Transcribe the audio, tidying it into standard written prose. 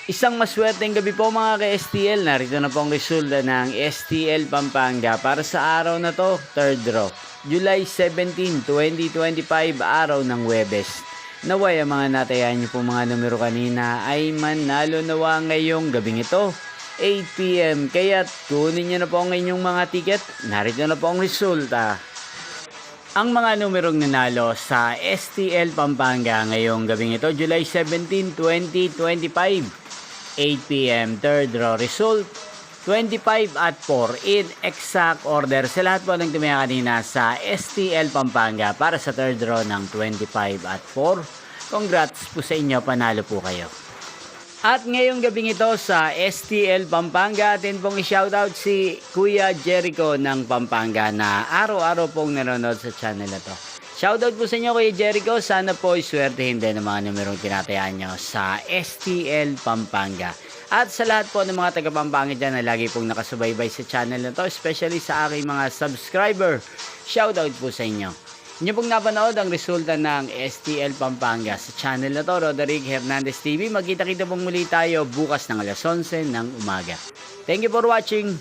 Isang maswerteng gabi po mga ka-STL. Narito na po ang resulta ng STL Pampanga para sa araw na to, 3rd draw. July 17, 2025, araw ng Huwebes. Naway ang mga natayan niyo po mga numero kanina ay manalo nawa ngayong gabing ito, 8 PM. Kaya't kunin niyo na po ang inyong mga ticket. Narito na po ang resulta. Ang mga numerong nanalo sa STL Pampanga ngayong gabing ito, July 17, 2025. 8 PM, 3rd draw result, 25 at 4 in exact order sa lahat po ng tumaya kanina sa STL Pampanga para sa 3rd draw ng 25 at 4. Congrats po sa inyo, panalo po kayo. At ngayong gabing ito sa STL Pampanga, atin pong i-shoutout si Kuya Jericho ng Pampanga na araw-araw pong nanonood sa channel na to. Shoutout po sa inyo Kuya Jericho, sana po iswertehin din ang mga numerong tinatayaan nyo sa STL Pampanga. At sa lahat po ng mga taga-Pampanga dyan na lagi pong nakasubaybay sa channel na to, especially sa aking mga subscriber, shoutout po sa inyo. Inyo pong napanood ang resulta ng STL Pampanga sa channel na to, Roderick Hernandez TV. Magkita-kita pong muli tayo bukas ng alas 11 ng umaga. Thank you for watching.